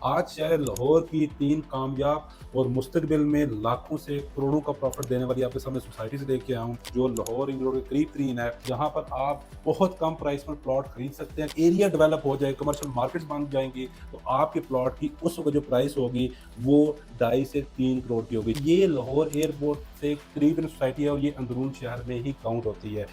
आज शहर लाहौर की 3 कामयाब और मुस्तकबिल में लाखों से करोड़ों का प्रॉफ़िट देने वाली आपके सामने सोसाइटी से लेके आया हूँ, जो लाहौर रिंग रोड के करीब-तरीन है, जहाँ पर आप बहुत कम प्राइस में प्लॉट खरीद सकते हैं। एरिया डेवलप हो जाए, कमर्शियल मार्केट्स बन जाएँगी, तो आपके प्लॉट की उस वक़्त जो प्राइस होगी, वो ढाई से 3 करोड़ की होगी। ये लाहौर एयरपोर्ट से करीबन सोसाइटी है और ये अंदरून शहर में ही काउंट होती है।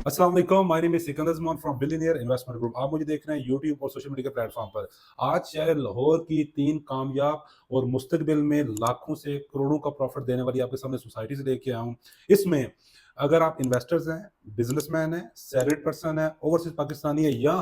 अस्सलाम वालेकुम, my name is Sikandar Zaman from billionaire investment group. आप मुझे देख रहे हैं यूट्यूब और सोशल मीडिया के प्लेटफ़ॉर्म पर। आज शहर लाहौर की 3 कामयाब और मुस्तकबिल में लाखों से करोड़ों का प्रॉफ़िट देने वाली आपके सामने सोसाइटी से लेके आया हूँ। इसमें अगर आप इन्वेस्टर्स हैं, बिज़नेसमैन हैं, सैलरीड पर्सन हैं, ओवरसीज़ पाकिस्तानी हैं या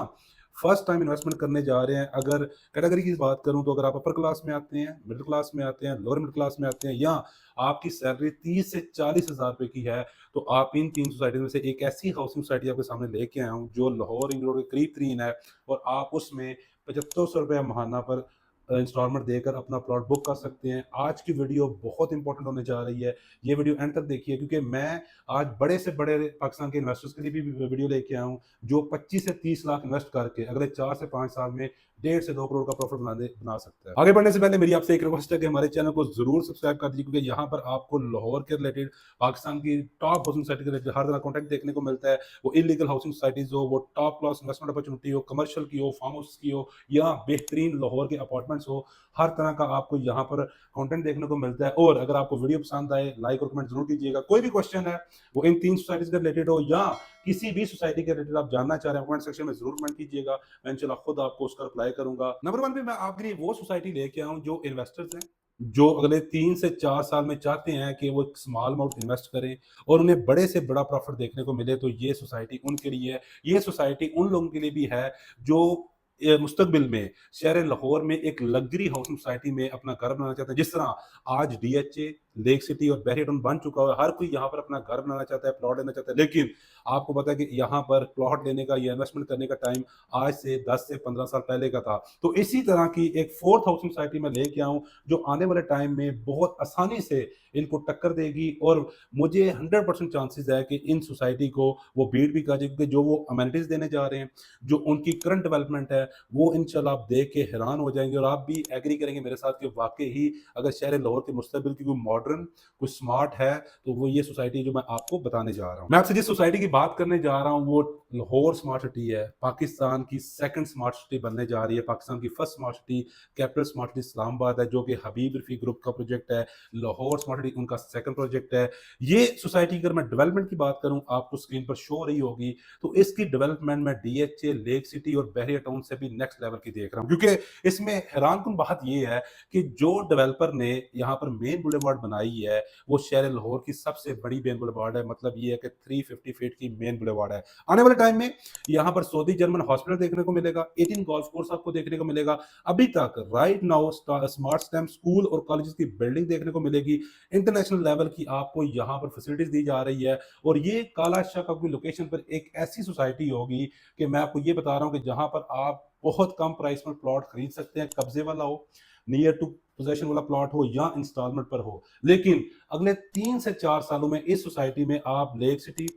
फर्स्ट टाइम इन्वेस्टमेंट करने जा रहे हैं, अगर कैटेगरी की बात करूँ तो अगर आप अपर क्लास में आते हैं, मिडल क्लास में आते हैं, लोअर मिडल क्लास में आते हैं या आपकी सैलरी 30 से 40 हज़ार रुपए की है, तो आप इन 3 सोसाइटीज़ में से एक ऐसी हाउसिंग सोसाइटी आपके सामने लेके आया हूँ, जो लाहौर रिंग रोड के करीब-तरीन है और आप उसमें ₹7500 महाना पर इंस्टॉलमेंट देकर अपना प्लॉट बुक कर सकते हैं। आज की वीडियो बहुत इंपॉर्टेंट होने जा रही है। ये वीडियो एंड तक देखिए क्योंकि मैं आज बड़े से बड़े पाकिस्तान के इन्वेस्टर्स के लिए भी वीडियो लेके आया हूँ, जो 25 से 30 लाख इन्वेस्ट करके अगले 4 से 5 साल में 1.5 से 2 करोड़ का प्रॉफिट बना सकता है। आगे बढ़ने से पहले मेरी आपसे एक रिक्वेस्ट है कि हमारे चैनल को ज़रूर सब्सक्राइब कर दीजिए क्योंकि यहाँ पर आपको लाहौर के रिलेटेड, पाकिस्तान की टॉप हाउसिंग सोसाइटी के रिलेटेड हर तरह का कंटेंट देखने को मिलता है। वो इल्लीगल हाउसिंग सोसाइटीज़ हो, वो टॉप क्लास इन्वेस्टमेंट अपॉर्चुनिटी हो, कमर्शियल की हो, फार्म हाउस की हो या बेहतरीन लाहौर के अपार्टमेंट्स हो, हर तरह का आपको यहाँ पर कंटेंट देखने को मिलता है। और अगर आपको वीडियो पसंद आए, लाइक और कमेंट ज़रूर कीजिएगा। कोई भी क्वेश्चन है, वो इन 3 सोसाइटीज़ के रिलेटेड हो या किसी भी सोसाइटी के रिलेटेड आप जानना चाह रहे हैं, कमेंट सेक्शन में ज़रूर कमेंट कीजिएगा। मैं इंशाल्लाह खुद आपको उसका रिप्लाई करूँगा। नंबर 1 पे मैं आपके लिए वो सोसाइटी लेके आया हूँ जो इन्वेस्टर्स हैं, जो अगले 3 से 4 साल में चाहते हैं कि वो एक स्मॉल अमाउंट इन्वेस्ट करें और उन्हें बड़े से बड़ा प्रॉफिट देखने को मिले, तो ये सोसाइटी उनके लिए है। ये सोसाइटी उन लोगों के लिए भी है जो मुस्तकबिल में शहर लाहौर में एक लग्जरी हाउसिंग सोसाइटी में अपना घर बनाना चाहते हैं। जिस तरह आज डीएचए, लेक सिटी और बहरिया टाउन बन चुका है, हर कोई यहाँ पर अपना घर बनाना चाहता है, प्लॉट लेना चाहता है। लेकिन आपको पता है कि यहाँ पर प्लॉट लेने का या इन्वेस्टमेंट करने का टाइम आज से 10 से 15 साल पहले का था। तो इसी तरह की एक फोर्थ हाउसिंग सोसाइटी मैं लेके आया हूँ, जो आने वाले टाइम में बहुत आसानी से इनको टक्कर देगी और मुझे 100% चांसेस है कि इन सोसाइटी को वो बीट भी कर जाएगी क्योंकि जो वो अमेनिटीज़ देने जा रहे हैं, जो उनकी करंट डेवलपमेंट है, वो इंशाल्लाह आप देख के हैरान हो जाएँगे और आप भी एग्री करेंगे मेरे साथ कि वाक़ई ही अगर शहर लाहौर के मुस्तकबिल की कोई मॉडर्न, कोई स्मार्ट है, तो वो ये सोसाइटी जो मैं आपको बताने जा रहा हूँ। मैं आपसे जिस सोसाइटी की बात करने जा रहा हूँ, वो लाहौर स्मार्ट सिटी है। पाकिस्तान की सेकंड स्मार्ट सिटी बनने जा रही है। पाकिस्तान की first smart city, capital smart city Islamabad है, जो कि हबीब रफ़ी ग्रुप का प्रोजेक्ट है। लाहौर स्मार्ट सिटी उनका सेकंड प्रोजेक्ट है। ये सोसाइटी की अगर मैं डेवलपमेंट की बात करूँ, आपको स्क्रीन पर शो हो रही होगी, तो इसकी डेवलपमेंट मैं डीएचए, लेक सिटी और बहरिया टाउन से भी नेक्स्ट लेवल की देख रहा हूँ। क्योंकि इसमें हैरानकुन बात ये है कि जो डेवलपर ने यहाँ पर मेन बुलेवार्ड बनाई है, वो शहर लाहौर की सबसे बड़ी मेन बुलेवार्ड है। मतलब ये है कि 350 फीट की मेन बुलेवार्ड है। आने वाले टाइम में यहाँ पर सऊदी जर्मन हॉस्पिटल देखने को मिलेगा, 18 गोल्फ कोर्स आपको देखने को मिलेगा। अभी तक right now smart stamp school और कॉलेजेस की बिल्डिंग देखने को मिलेगी। इंटरनेशनल लेवल की आपको यहाँ पर फैसिलिटीज दी जा रही है और ये काला शाह की लोकेशन पर एक ऐसी सोसाइटी होगी कि मैं आपको ये बता रहा हूँ कि जहाँ पर आप बहुत कम प्राइस में प्लॉट खरीद सकते हैं, कब्जे वाला हो, नियर टू पोजेशन वाला प्लॉट हो या इंस्टॉलमेंट पर हो। लेकिन अगले 3 से 4 सालों में इस सोसाइटी में आप लेक सिटी,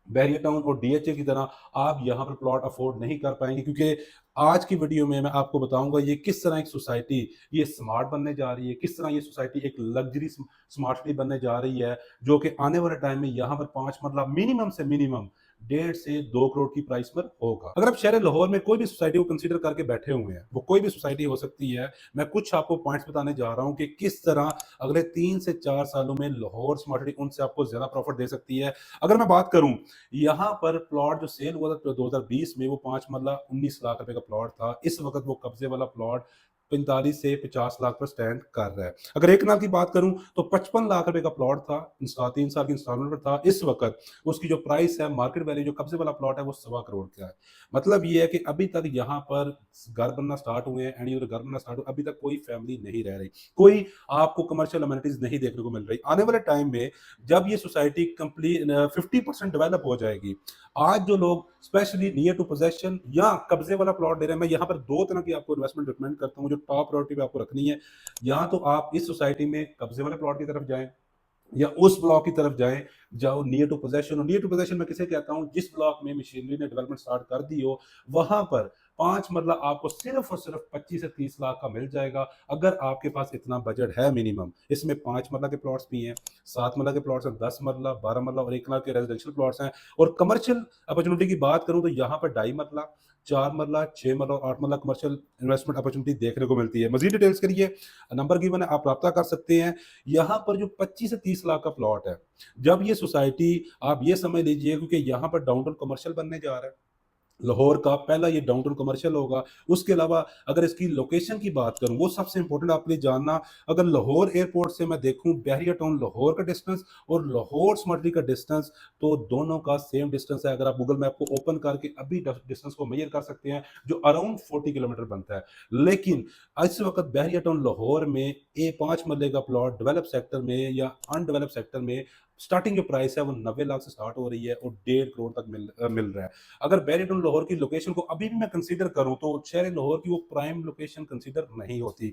बैरियर टाउन और डीएचए की तरह आप यहाँ पर प्लॉट अफोर्ड नहीं कर पाएंगे क्योंकि आज की वीडियो में मैं आपको बताऊंगा ये किस तरह एक सोसाइटी ये स्मार्ट बनने जा रही है, किस तरह ये सोसाइटी एक लग्जरी स्मार्ट सिटी बनने जा रही है, जो कि आने वाले टाइम में यहाँ पर 5 मतलब मिनिमम से मिनिमम 1.5 से 2 करोड़ की प्राइस पर होगा। अगर आप शहर लाहौर में कोई भी सोसाइटी को कंसीडर करके बैठे हुए हैं, वो कोई भी सोसाइटी हो सकती है, मैं कुछ आपको पॉइंट्स बताने जा रहा हूँ कि किस तरह अगले 3 से 4 सालों में लाहौर स्मार्ट सिटी उनसे आपको ज्यादा प्रॉफिट दे सकती है। अगर मैं बात करूं, यहाँ पर प्लॉट जो सेल हुआ था 2020 में, वो 5 मरला 19 लाख रुपए का प्लॉट था। इस वक्त वो कब्जे वाला प्लॉट 45 से 50 लाख पर स्टैंड कर रहा है। अगर एक कनाल की बात करूं तो 55 लाख रुपए का प्लॉट था, 3 साल की इंस्टॉलमेंट पर था। इस वक्त उसकी जो प्राइस है, मार्केट वैल्यू जो कब्जे वाला प्लॉट है, वो 1.25 करोड़ का है। मतलब ये है कि अभी तक यहाँ पर घर बनना स्टार्ट हुए हैं एंड ये घर बनना स्टार्ट हुआ, अभी तक कोई फैमिली नहीं रह रही, कोई आपको कमर्शियल अमेनिटीज नहीं देखने को मिल रही। आने वाले टाइम में जब ये सोसाइटी कंप्लीट 50% डेवलप हो जाएगी, आज जो लोग स्पेशली नियर टू पोजेशन या कब्जे वाला प्लॉट दे रहे हैं, मैं यहाँ पर दो तरह की आपको इन्वेस्टमेंट रिकमेंड करता हूँ जो टॉप प्रायोरिटी पे आपको रखनी है। या तो आप इस सोसाइटी में कब्जे वाले प्लॉट की तरफ जाएं या उस ब्लॉक की तरफ जाएं जाओ नियर टू पोजेशन। और नियर टू पोजेशन मैं किसे कहता हूं, जिस ब्लॉक में मशीनरी ने डेवलपमेंट स्टार्ट कर दी हो, वहां पर 5 मरला आपको सिर्फ और सिर्फ 25 से 30 लाख का मिल जाएगा, अगर आपके पास इतना बजट है मिनिमम। इसमें 5 मरला के प्लॉट्स भी हैं, 7 मरला के प्लॉट्स हैं, 10 मरला, 12 मरला और 1 लाख के रेजिडेंशियल प्लॉट्स हैं। और कमर्शियल अपॉर्चुनिटी की बात करूं तो यहाँ पर 2.5 मरला, 4 मरला, 6 मरला और 8 मरला कमर्शियल इन्वेस्टमेंट अपॉर्चुनिटी देखने को मिलती है। मजीद डिटेल्स के लिए नंबर गिवन है, आप रब्ता कर सकते हैं। यहाँ पर जो 25 से 30 लाख का प्लॉट है, जब ये सोसाइटी, आप ये समझ लीजिए, क्योंकि यहाँ पर डाउनटाउन कमर्शियल बनने जा रहा है, लाहौर का पहला ये डाउनटाउन कमर्शियल होगा। उसके अलावा अगर इसकी लोकेशन की बात करूं, वो सबसे इंपॉर्टेंट आपके लिए जानना। अगर लाहौर एयरपोर्ट से मैं देखूं बहरिया टाउन लाहौर का डिस्टेंस और लाहौर स्मार्टली का डिस्टेंस, तो दोनों का सेम डिस्टेंस है। अगर आप गूगल मैप को ओपन करके अभी डिस्टेंस को मेजर कर सकते हैं, जो अराउंड 40 किलोमीटर बनता है। लेकिन इस वक्त बहरिया टाउन लाहौर में 5 मरले का प्लॉट डेवलप सेक्टर में या अनडेवलप सेक्टर में स्टार्टिंग जो प्राइस है वो 90 लाख से स्टार्ट हो रही है और 1.5 करोड़ तक मिल रहा है। अगर बैरियटन लाहौर की लोकेशन को अभी भी मैं कंसीडर करूं, तो शहर लाहौर की वो प्राइम लोकेशन कंसीडर नहीं होती,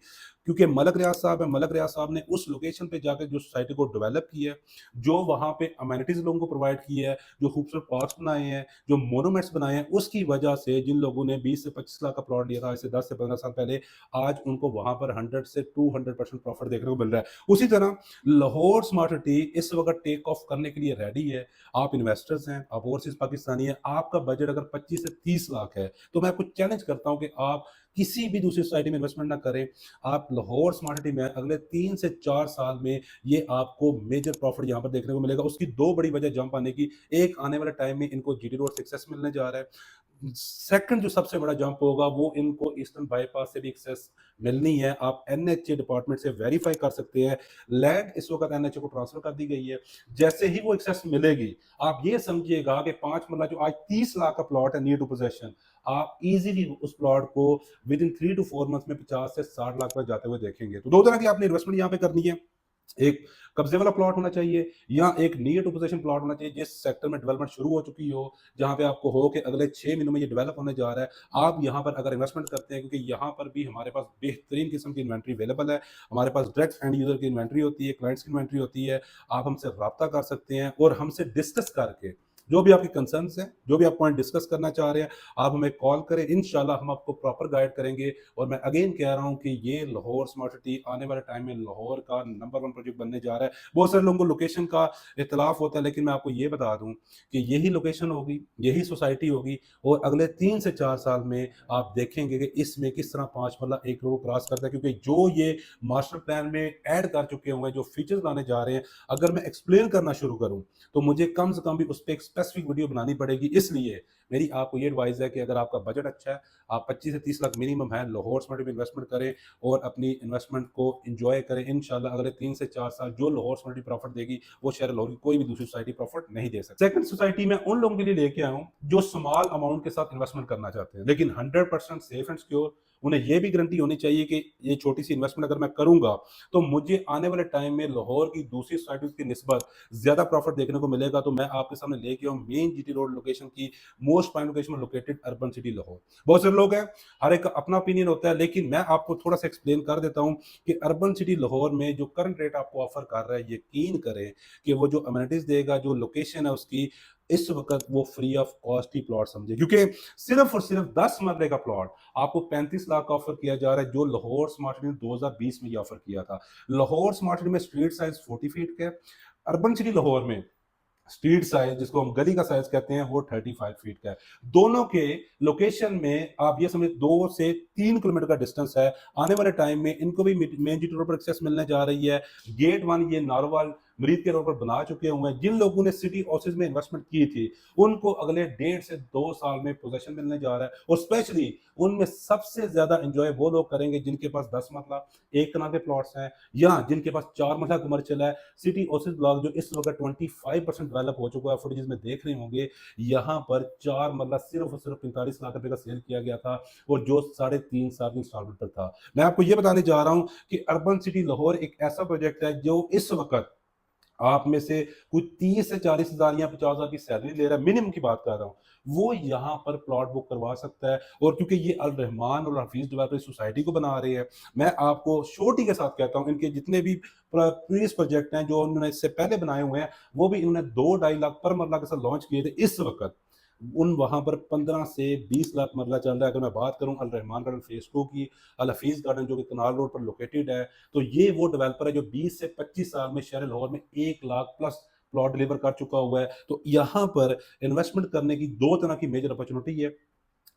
क्योंकि मलक रियाज साहब है, मलक रियाज साहब ने उस लोकेशन पे जाकर जो सोसाइटी को डेवलप किया है, जो वहां पे अमेनिटीज लोगों को प्रोवाइड की है, जो खूबसूरत पार्क बनाए हैं, जो मोनूमेंट्स बनाए हैं, उसकी वजह से जिन लोगों ने 20 से 25 लाख का प्लॉट लिया था ऐसे 10 से 15 साल पहले, आज उनको वहां पर 100 से 200% प्रॉफिट देखने को मिल रहा है। उसी तरह लाहौर स्मार्ट सिटी इस वक्त टेक ऑफ करने के लिए रेडी है। आप इन्वेस्टर्स हैं, आप ओवरसीज पाकिस्तानी हैं, आपका बजट अगर 25 से 30 लाख है, तो मैं आपको चैलेंज करता हूं कि आप किसी भी दूसरी सोसाइटी में इन्वेस्टमेंट ना करें। आप लाहौर स्मार्ट सिटी में अगले 3 से 4 साल में ये आपको मेजर प्रॉफिट यहां पर देखने को मिलेगा। उसकी दो बड़ी वजह जंप आने की, एक आने वाले टाइम में इनको जीटी रोड सक्सेस मिलने जा रहा है, सेकंड जो सबसे बड़ा जंप होगा वो इनको ईस्टर्न बाईपास से भी एक्सेस मिलनी है। आप एनएचए डिपार्टमेंट से वेरीफाई कर सकते हैं, लैंड इस वक्त एनएचए को ट्रांसफर कर दी गई है। जैसे ही वो एक्सेस मिलेगी, आप ये समझिएगा कि 5 मरला जो आज 30 लाख का प्लॉट है नियर टू पोजेशन, आप इजीली उस प्लॉट को विद इन 3 to 4 मंथ में 50 से 60 लाख पर जाते हुए देखेंगे। तो दो तरह की आपने इन्वेस्टमेंट यहाँ पे करनी है, एक कब्जे वाला प्लॉट होना चाहिए या एक नियर टू पोजीशन प्लॉट होना चाहिए, जिस सेक्टर में डेवलपमेंट शुरू हो चुकी हो, जहां पे आपको हो कि अगले 6 महीनों में ये डेवलप होने जा रहा है। आप यहां पर अगर इन्वेस्टमेंट करते हैं, क्योंकि यहां पर भी हमारे पास बेहतरीन किस्म की इन्वेंट्री अवेलेबल है, हमारे पास डायरेक्ट एंड यूजर की इन्वेंट्री होती है, क्लाइंट्स की इन्वेंट्री होती है। आप हमसे रब्ता कर सकते हैं और हमसे डिस्कस करके जो भी आपके कंसर्न्स हैं, जो भी आप पॉइंट डिस्कस करना चाह रहे हैं, आप हमें कॉल करें, इंशाल्लाह हम आपको प्रॉपर गाइड करेंगे। और मैं अगेन कह रहा हूं कि ये लाहौर स्मार्ट सिटी आने वाले टाइम में लाहौर का नंबर 1 प्रोजेक्ट बनने जा रहा है। बहुत सारे लोगों को लोकेशन का इख्तलाफ होता है, लेकिन मैं आपको ये बता दूं कि यही लोकेशन होगी, यही सोसाइटी होगी, और अगले 3 से 4 साल में आप देखेंगे कि इसमें किस तरह 5 मरला 1 करोड़ क्रॉस करता है। क्योंकि जो ये मास्टर प्लान में ऐड कर चुके हुए हैं, जो फीचर्स लाने जा रहे हैं, अगर मैं एक्सप्लेन करना शुरू करूं तो मुझे कम से कम भी उस पर एक स्पेसिफिक वीडियो बनानी पड़ेगी। इसलिए मेरी आपको ये एडवाइस है कि अगर आपका बजट अच्छा है, आप 25 से 30 लाख मिनिमम है, लाहौर स्मार्ट में इन्वेस्टमेंट करें और अपनी इन्वेस्टमेंट को एंजॉय करें। इंशाल्लाह अगले 3 से 4 साल जो लाहौर स्मार्ट प्रॉफिट देगी, वो शहर लाहौर की कोई भी दूसरी सोसाइटी प्रॉफिट नहीं दे सकती। सेकंड सोसाइटी में उन लोगों के लिए लेके आया हूं जो स्मॉल अमाउंट के साथ इन्वेस्टमेंट करना चाहते हैं, लेकिन 100% सेफ एंड सिक्योर। उन्हें यह भी गारंटी होनी चाहिए कि ये छोटी सी इन्वेस्टमेंट अगर मैं करूंगा, तो मुझे आने वाले टाइम में लाहौर की दूसरी सोसाइटी की निस्बत ज्यादा प्रॉफिट देखने को मिलेगा। तो मैं आपके सामने लेके आऊं मेन जीटी रोड लोकेशन की मोस्ट प्राइम लोकेशन में लोकेटेड अर्बन सिटी लाहौर। बहुत सारे लोग हैं, हर एक का अपना ओपिनियन होता है, लेकिन मैं आपको थोड़ा सा एक्सप्लेन कर देता हूं कि अर्बन सिटी लाहौर में जो करंट रेट आपको ऑफर कर रहा है, यकीन करें कि वो जो अमेनिटीज देगा, जो लोकेशन है उसकी, इस वक्त वो free of cost he plot समझे। क्योंकि सिर्फ और सिर्फ 10 मरले का प्लॉट आपको 35 लाख का ऑफर किया जा रहा है, जो लाहौर स्मार्ट सिटी ने 2020 में ये ऑफर किया था। लाहौर स्मार्ट सिटी में स्ट्रीट साइज 40 फीट का है, अर्बन सिटी लाहौर में स्ट्रीट साइज, जिसको हम गली का साइज कहते हैं, वो 35 फीट का है। दोनों के लोकेशन में आप ये समझ 2 से 3 किलोमीटर का डिस्टेंस है। आने वाले टाइम में इनको भी मेन जीटी रोड पर एक्सेस मिलने जा रही है। गेट 1 ये नारोवाल मरीद के रोड पर बना चुके हुए हैं। जिन लोगों ने सिटी ऑफिस में इन्वेस्टमेंट की थी, उनको अगले 1.5 से 2 साल में पोजेशन मिलने जा रहा है। और स्पेशली उनमें सबसे ज्यादा एंजॉय वो लोग करेंगे जिनके पास 10 मरला 1 कनाल के प्लॉट्स हैं, या जिनके पास 4 मरला कमर्शियल है। सिटी ऑफिस ब्लॉक जो इस वक्त 25% डेवलप हो चुका है, फुटेज में देख रहे होंगे, यहाँ पर 4 मरला सिर्फ और सिर्फ 45 लाख रुपए का सेल किया गया था, और जो 3.5 साल की इंस्टॉलमेंट पर था। मैं आपको ये बताने जा रहा हूं कि अर्बन सिटी लाहौर एक ऐसा प्रोजेक्ट है जो इस वक्त आप में से कोई 30 से 40,000 या 50,000 की सैलरी ले रहा है, मिनिमम की बात कर रहा हूँ, वो यहाँ पर प्लॉट बुक करवा सकता है। और क्योंकि ये अल रहमान और हफीज़ डेवलपर सोसाइटी को बना रहे हैं, मैं आपको श्योरिटी के साथ कहता हूँ, इनके जितने भी प्रीवियस प्रोजेक्ट हैं, जो उन्होंने इससे पहले बनाए हुए हैं, वो भी इन्होंने 2 ढाई लाख पर मरला के साथ लॉन्च किए थे इस वक़्त। उन वहाँ पर 15 से 20 लाख मरला चल रहा है। अगर मैं बात करूँ अल रहमान गार्डन फेज़ 2 की, अल हफीज़ गार्डन जो कि कनाल रोड पर लोकेटेड है, तो ये वो डेवलपर है जो 20 से 25 साल में शहर लाहौर में 1 लाख प्लस प्लॉट डिलीवर कर चुका हुआ है। तो यहाँ पर इन्वेस्टमेंट करने की 2 तरह की मेजर अपॉर्च्युनिटी है।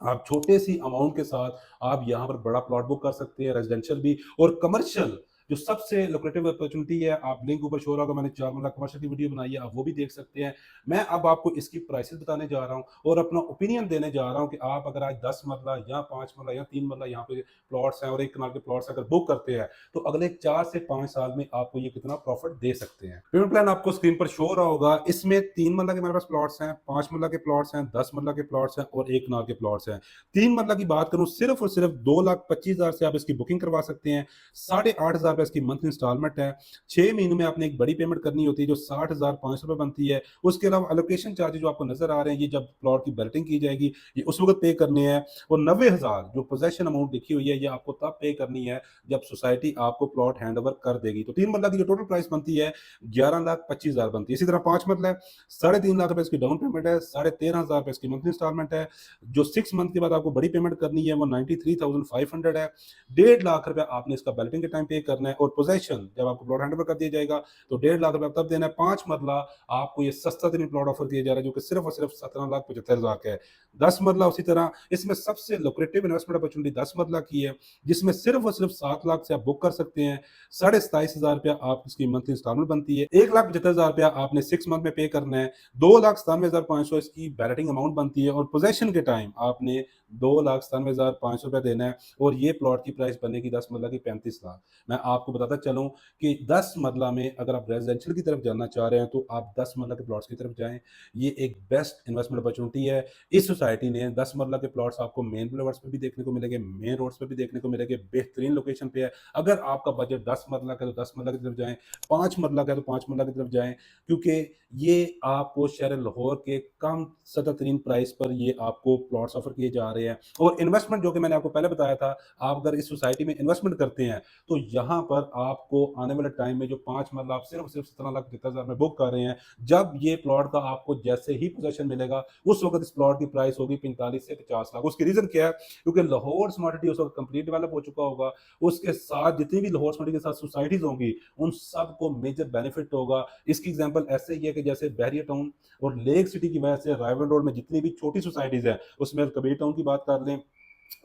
आप छोटे सी अमाउंट के साथ आप यहाँ पर बड़ा प्लॉट बुक कर सकते हैं, रेजिडेंशियल भी और कमर्शियल। जो सबसे लुक्रेटिव अपॉर्चुनिटी है, आप लिंक ऊपर शो रहा होगा, मैंने 4 मरला कमर्शियल की वीडियो बनाई है, आप वो भी देख सकते हैं। मैं अब आपको इसकी प्राइसेस बताने जा रहा हूँ और अपना ओपिनियन देने जा रहा हूँ कि आप अगर आज 10 मरला या 5 मरला या 3 मरला यहाँ पे प्लॉट्स हैं और 1 कनाल के प्लॉट्स अगर बुक करते हैं, तो अगले 4 से 5 साल में आपको ये कितना प्रॉफिट दे सकते हैं। पेमेंट प्लान आपको स्क्रीन पर शो रहा होगा। इसमें 3 मरला के मेरे पास प्लॉट्स हैं, 5 मरला के प्लॉट्स हैं, 10 मरला के प्लॉट्स हैं और 1 कनाल के प्लॉट्स हैं। 3 मरला की बात करूं, सिर्फ और सिर्फ 2,25,000 से आप इसकी बुकिंग करवा सकते हैं। 8,500 रुपए इसकी मंथली इंस्टॉलमेंट है। 6 महीनों में आपने एक बड़ी पेमेंट करनी होती है जो 60,500 रुपए बनती है। उसके अलावा एलोकेशन चार्जेस जो आपको नजर आ रहे हैं, ये जब प्लॉट की बैलेटिंग की जाएगी, ये उस वक्त पे करने हैं। और 90,000 जो पोजेशन अमाउंट लिखी हुई है, ये आपको तब पे करनी है जब सोसाइटी आपको प्लॉट हैंड ओवर कर देगी। तो 3 मरला की जो टोटल प्राइस बनती है 11,25,000 बनती है। इसी तरह 5 मरला है, 3.5 लाख रुपए इसकी डाउन पेमेंट है, 13,500 रुपए इसकी मंथली इंस्टॉलमेंट है। जो 6 मंथ के बाद आपको बड़ी पेमेंट करनी है वो 93,500 है। 1.5 लाख रुपया आपने इसका बैलेटिंग के टाइम पे करना है और पोजेशन जब आपको प्लॉट हैंडओवर कर दिया जाएगा तो 1.5 लाख रुपया तब देना है। 5 मरला आपको ये सस्ता तरीन प्लॉट ऑफर किया जा रहा है जो कि सिर्फ और सिर्फ 17,75,000 का है। 10 मरला उसी तरह, इसमें सबसे लुक्रेटिव इन्वेस्टमेंट अपॉर्चुनिटी 10 मरला की है, जिसमें सिर्फ और सिर्फ 7 लाख से आप बुक कर सकते हैं। 27,500 रुपया आप इसकी मंथली इंस्टॉलमेंट बनती है। 1,75,000 रुपया आपने 6 मंथ में पे करना है। 2,97,500 इसकी बैलेटिंग अमाउंट बनती है और पोजेशन के टाइम आपने 2,97,500 रुपया देना है और ये प्लॉट की प्राइस बनेगी 10 मरला की 35 लाख। मैं आपको बताता चलूं कि 10 मरला में अगर आप रेजिडेंशियल की तरफ जाना चाह रहे हैं तो आप 10 मरला के प्लॉट्स की तरफ जाएं। ये एक बेस्ट इन्वेस्टमेंट अपॉर्चुनिटी है। इस सोसाइटी ने 10 मरला के प्लॉट्स आपको मेन बुलेवर्ड्स पे भी देखने को मिलेंगे, मेन रोड्स पे भी देखने को मिलेंगे, बेहतरीन लोकेशन पे है। अगर आपका बजट 10 मरला का तो 10 मरला की तरफ जाएं, 5 मरला का तो 5 मरला की तरफ जाएं, क्योंकि ये आपको शहर लाहौर के कम सस्ता तरीन प्राइस पर ये आपको प्लॉट्स ऑफर किए जा रहे हैं। और इन्वेस्टमेंट जो कि मैंने आपको पहले बताया था, आप अगर इस सोसाइटी में इन्वेस्टमेंट करते हैं तो यहाँ पर आपको आने वाले टाइम में जो 5 मरला आप सिर्फ सिर्फ 17,75,000 में बुक कर रहे हैं, जब ये प्लॉट का आपको जैसे ही पोजेशन मिलेगा उस वक्त इस प्लॉट की प्राइस होगी 45 से 50 लाख। उसकी रीजन क्या है? क्योंकि लाहौर स्मार्ट सिटी उस वक्त कंप्लीट डेवलप हो चुका होगा। उसके साथ जितनी भी लाहौर स्मार्ट सिटी के साथ सोसाइटीज होंगी उन सबको मेजर बेनिफिट होगा। इसकी एग्जांपल ऐसे ही है कि जैसे बहरिया टाउन और लेक सिटी की वजह से रायवन रोड में जितनी भी छोटी सोसाइटीज है, उसमें कबीर टाउन की बात कर लें,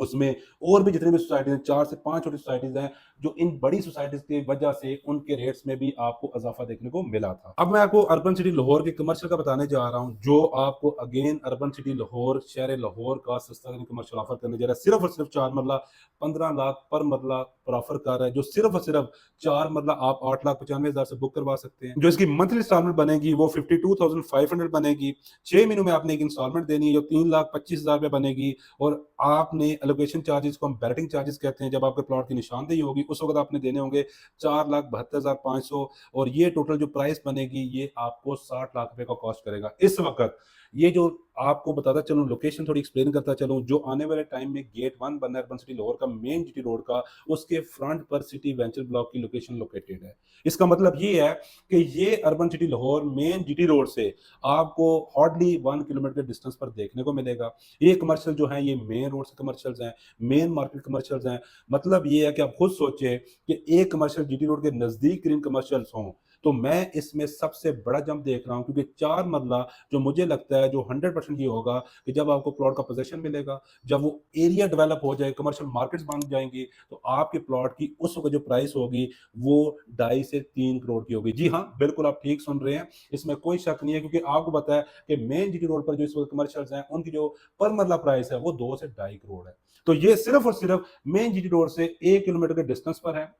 उसमें और भी जितने भी सोसाइटीज हैं, 4 से 5 छोटी सोसाइटीज हैं, जो इन बड़ी सोसाइटीज की वजह से उनके रेट्स में भी आपको इजाफा देखने को मिला था। अब मैं आपको अर्बन सिटी लाहौर के कमर्शियल का बताने जा रहा हूं, जो आपको अगेन अर्बन सिटी लाहौर, शहर लाहौर का सस्ता कमर्शियल ऑफर करने जा रहा है। सिर्फ और सिर्फ 4 मरला 15 लाख पर मरला पर ऑफर कर रहा है, जो सिर्फ और सिर्फ 4 मरला आप 8,95,000 से बुक करवा सकते हैं। जो इसकी मंथली इंस्टॉलमेंट बनेगी वो 52,500 बनेगी। 6 महीनों में आपने एक इंस्टॉलमेंट देनी है जो 3,25,000 रुपए बनेगी। और आपने एलोकेशन चार्जेस को हम बैलेटिंग चार्जेस कहते हैं, जब आपके प्लॉट की निशानदेही होगी उस वक्त आपने देने होंगे 4,72,500 और ये टोटल जो प्राइस बनेगी ये आपको 60 लाख रुपए का कॉस्ट करेगा इस वक्त। ये जो आपको बताता चलूं, लोकेशन थोड़ी एक्सप्लेन करता चलूं, जो आने वाले टाइम में गेट 1 बनना है अर्बन सिटी लाहौर का, मेन जीटी रोड का, उसके फ्रंट पर सिटी वेंचर ब्लॉक की लोकेशन लोकेटेड है। इसका मतलब ये है कि ये urban city Lahore main GT road से आपको हार्डली 1 किलोमीटर के डिस्टेंस पर देखने को मिलेगा। ये कमर्शियल जो है ये मेन रोड से कमर्शियल्स हैं, मेन मार्केट कमर्शियल्स हैं। मतलब ये है कि आप खुद सोचें कि एक कमर्शियल जीटी रोड के नजदीक ग्रीन कमर्शियल्स हों, तो मैं इसमें सबसे बड़ा जंप देख रहा हूं, क्योंकि 4 मरला जो मुझे लगता है जो 100% ये होगा कि जब आपको प्लॉट का पोजीशन मिलेगा, जब वो एरिया डेवलप हो जाए, कमर्शियल मार्केट्स बन जाएंगी, तो आपके प्लॉट की उस वक्त जो प्राइस होगी वो 2.5 से 3 करोड़ की होगी। जी हाँ, बिल्कुल आप ठीक सुन रहे हैं, इसमें कोई शक नहीं है, क्योंकि आपको पता है कि मेन जीटी रोड पर जो इस वक्त कमर्शियल्स हैं उनकी जो पर मरला प्राइस है वो 2 से 2.5 करोड़ है। तो ये सिर्फ और सिर्फ मेन जीटी रोड से 1 किलोमीटर के डिस्टेंस पर है।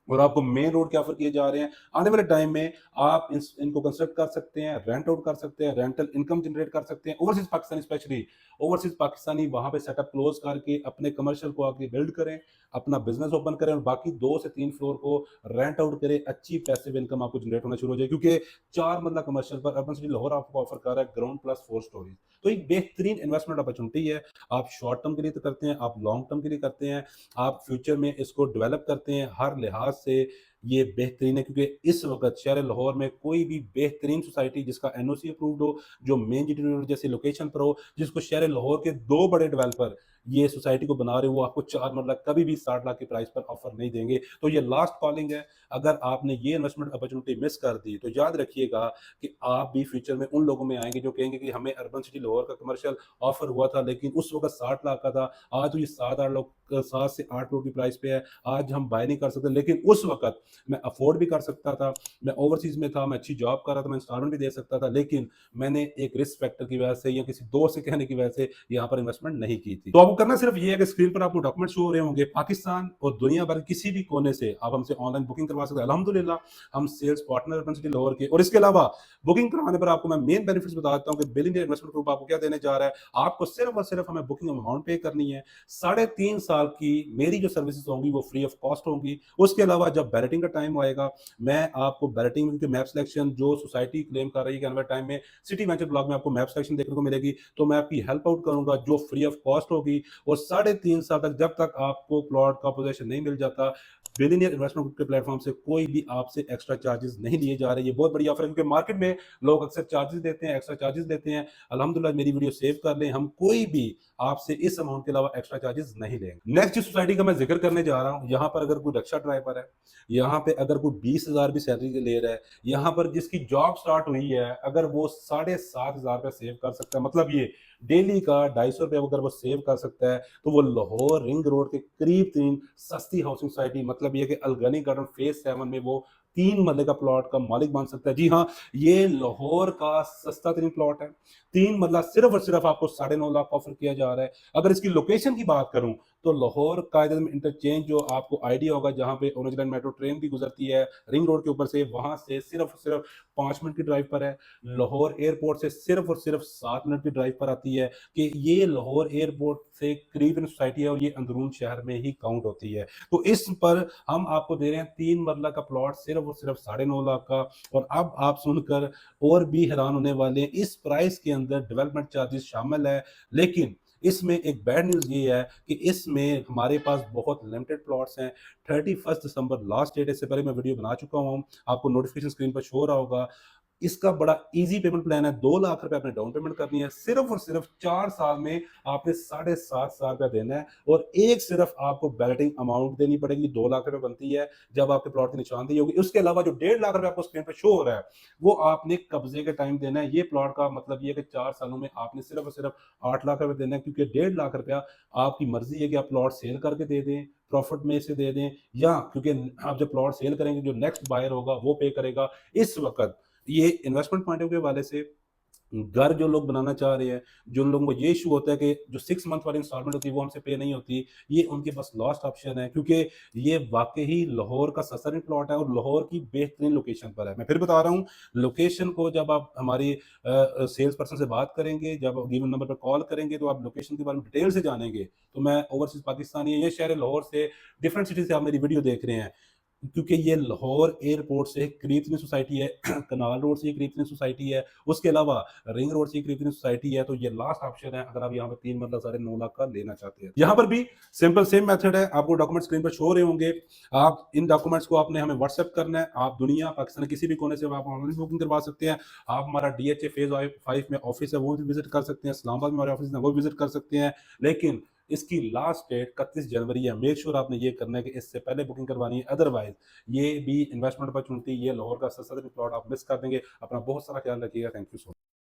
और आपको मेन रोड के ऑफर किए जा रहे हैं। आने वाले टाइम में आप इनको कंस्ट्रक्ट कर सकते हैं, रेंट आउट कर सकते हैं, रेंटल इनकम जनरेट कर सकते हैं। Overseas Pakistani specially overseas Pakistani वहां पे सेटअप क्लोज करके अपने कमर्शियल को आगे बिल्ड करें, अपना बिजनेस ओपन करें और बाकी 2 से 3 फ्लोर को रेंट आउट करें। अच्छी पैसिव इनकम आपको जनरेट होना शुरू हो जाए, क्योंकि 4 मंजिला कमर्शियल पर अर्बन सिटी लाहौर आपको ऑफर कर रहा है ग्राउंड प्लस 4 स्टोरीज। तो एक बेहतरीन इन्वेस्टमेंट अपॉर्चुनिटी है। आप शॉर्ट टर्म के लिए तो करते हैं, आप लॉन्ग टर्म के लिए करते हैं, आप फ्यूचर में इसको डेवलप करते हैं। हर लिहाज से ये बेहतरीन है, क्योंकि इस वक्त शहर लाहौर में कोई भी बेहतरीन सोसाइटी जिसका एनओसी अप्रूव्ड हो, जो मेन जीटी रोड जैसी लोकेशन पर हो, जिसको शहर लाहौर के 2 बड़े डेवलपर ये सोसाइटी को बना रहे हो, वो आपको 4 मरला कभी भी 60 लाख की प्राइस पर ऑफर नहीं देंगे। तो ये लास्ट कॉलिंग है। अगर आपने ये इन्वेस्टमेंट अपॉर्चुनिटी मिस कर दी तो याद रखिएगा कि आप भी फ्यूचर में उन लोगों में आएंगे जो कहेंगे कि हमें अर्बन सिटी लाहौर का कमर्शियल ऑफर हुआ था, लेकिन उस वक्त 60 लाख का था, आज तो ये 7 से 8 करोड़ की प्राइस पे है, आज हम बाय नहीं कर सकते। लेकिन उस वक्त मैं अफोर्ड भी कर सकता था, मैं ओवरसीज में था, मैं अच्छी जॉब कर रहा था, मैं इंस्टॉलमेंट भी दे सकता था, लेकिन मैंने एक रिस्क फैक्टर की वजह से या किसी दोस्त से कहने की वजह से यहाँ पर इन्वेस्टमेंट नहीं की थी। तो आपको करना सिर्फ ये है कि स्क्रीन पर आपको डॉक्यूमेंट शो हो रहे होंगे, पाकिस्तान और दुनिया भर किसी भी कोने से आप हमसे ऑनलाइन बुकिंग करवा सकते हैं। अल्हम्दुलिल्लाह हम sales partner urban city Lahore के। और इसके अलावा बुकिंग करवाने पर आपको मैं मेन बेनिफिट्स बता देता हूँ कि बिलियनियर इन्वेस्टमेंट ग्रुप आपको क्या देने जा रहा है। आपको सिर्फ और सिर्फ हमें बुकिंग अमाउंट पे करनी है। 3.5 साल की मेरी जो सर्विसेज होंगी वो फ्री ऑफ कॉस्ट होंगी। उसके अलावा जब बैलेटिंग का टाइम आएगा, मैं आपको बैलेटिंग के मैप सिलेक्शन जो सोसाइटी क्लेम कर रही है कि आने वाले टाइम में सिटी वेंचर ब्लॉग में आपको मैप सिलेक्शन देखने को मिलेगी, तो मैं आपकी हेल्प आउट करूंगा जो फ्री ऑफ कॉस्ट होगी। और 3.5 साल तक जब तक आपको प्लॉट का पोजीशन नहीं मिल जाता, बिलियनियर इन्वेस्टमेंट ग्रुप के प्लेटफॉर्म से कोई भी आपसे एक्स्ट्रा चार्जेस नहीं लिए जा रहे। ये बहुत बड़ी ऑफर है, क्योंकि मार्केट में लोग अक्सर चार्जेस देते हैं, एक्स्ट्रा चार्जेस देते हैं। अल्हम्दुलिल्लाह मेरी वीडियो सेव कर लें, हम कोई भी आपसे इस अमाउंट के अलावा एक्स्ट्रा चार्जेस नहीं लेंगे। नेक्स्ट जिस सोसाइटी का मैं जिक्र करने जा रहा हूँ, यहाँ पर अगर कोई रिक्शा ड्राइवर है, यहाँ पे अगर कोई 20,000 भी सैलरी ले रहा है, यहाँ पर जिसकी जॉब स्टार्ट हुई है, अगर वो 7,500 रुपया सेव कर सकता है, मतलब ये डेली का 250 रुपया अगर वो सेव कर सकता है, तो वो लाहौर रिंग रोड के करीब 3 सस्ती हाउसिंग सोसाइटी, मतलब ये कि अलगनी गार्डन फेज 7 में वो 3 मरले का प्लॉट का मालिक बन सकता है। जी हाँ, ये लाहौर का सस्ता तरीन प्लॉट है। 3 मरला सिर्फ और सिर्फ आपको 9.5 लाख ऑफर किया जा रहा है। अगर इसकी लोकेशन की बात करूं तो लाहौर कायदे में इंटरचेंज जो आपको आइडिया होगा, जहां पे ऑरेंज लाइन मेट्रो ट्रेन भी गुजरती है रिंग रोड के ऊपर से, वहां से सिर्फ और सिर्फ 5 मिनट की ड्राइव पर है। लाहौर एयरपोर्ट से सिर्फ और सिर्फ 7 मिनट की ड्राइव पर आती है। कि ये लाहौर एयरपोर्ट से करीबन सोसाइटी है और ये अंदरून शहर में ही काउंट होती है। तो इस पर हम आपको दे रहे हैं 3 मरला का प्लॉट सिर्फ और सिर्फ 9.5 लाख का। और अब आप सुनकर और भी हैरान होने वाले हैं, इस प्राइस के अंदर डेवलपमेंट चार्जेस शामिल है। लेकिन इसमें एक बैड न्यूज़ ये है कि इसमें हमारे पास बहुत लिमिटेड प्लॉट्स हैं। 31 दिसंबर लास्ट डेट है, इससे पहले मैं वीडियो बना चुका हूँ, आपको नोटिफिकेशन स्क्रीन पर शो हो रहा होगा। इसका बड़ा ईजी पेमेंट प्लान है। 2 लाख रुपए आपने डाउन पेमेंट करनी है, सिर्फ और सिर्फ 4 साल में आपने 7,500 रुपया देना है। और एक सिर्फ आपको बैलेटिंग अमाउंट देनी पड़ेगी, 2 लाख रुपए बनती है जब आपके प्लॉट की निशानदेही होगी। उसके अलावा जो 1.5 लाख रुपए आपको स्क्रीन पर शो हो रहा है, वो आपने कब्जे के टाइम देना है। ये प्लॉट का मतलब ये है कि 4 सालों में आपने सिर्फ और सिर्फ 8 लाख रुपए देना है, क्योंकि 1.5 लाख रुपया आपकी मर्जी है कि आप प्लॉट सेल करके दे दें, प्रॉफिट में से दे दें, या क्योंकि आप जब प्लॉट सेल करेंगे जो नेक्स्ट बायर होगा वो पे करेगा। इस वक्त ये इन्वेस्टमेंट पॉइंट ऑफ व्यू वाले से घर जो लोग बनाना चाह रहे हैं, जो लोगों को ये इशू होता है कि जो 6 मंथ वाली इंस्टॉलमेंट होती है वो हमसे पे नहीं होती, ये उनके पास लास्ट ऑप्शन है, क्योंकि ये वाकई ही लाहौर का सस्ता प्लॉट है और लाहौर की बेहतरीन लोकेशन पर है। मैं फिर बता रहा हूँ, लोकेशन को जब आप हमारी सेल्स पर्सन से बात करेंगे, जब गिवन नंबर पर कॉल करेंगे, तो आप लोकेशन के बारे में डिटेल से जानेंगे। तो मैं ओवरसीज पाकिस्तानी है, ये शहर लाहौर से डिफरेंट सिटी से आप मेरी वीडियो देख रहे हैं, क्योंकि ये लाहौर एयरपोर्ट से करीब इतनी सोसाइटी है, कनाल रोड से करीब इतनी सोसाइटी है, उसके अलावा रिंग रोड से करीब इतनी सोसाइटी है। तो ये लास्ट ऑप्शन है अगर आप यहाँ पर 3 मतलब 9.5 लाख का लेना चाहते हैं। यहाँ पर भी सिंपल सेम मेथड है, आपको डॉक्यूमेंट स्क्रीन पर शो हो रहे होंगे। आप इन डॉक्यूमेंट्स को आपने हमें व्हाट्सएप करना है। आप दुनिया पाकिस्तान किसी भी कोने से आप ऑनलाइन बुकिंग करवा सकते हैं। आप हमारा DHA फेज 5 में ऑफिस है वो भी विजिट कर सकते हैं, इस्लामाबाद में हमारे ऑफिस है वो विजिट कर सकते हैं। लेकिन इसकी लास्ट डेट 31 जनवरी है। मेक श्योर आपने ये करना है कि इससे पहले बुकिंग करवानी है, अदरवाइज ये भी इन्वेस्टमेंट अपॉर्चुनिटी, ये लाहौर का सस्ता प्लॉट आप मिस कर देंगे। अपना बहुत सारा ख्याल रखिएगा। Thank you so much.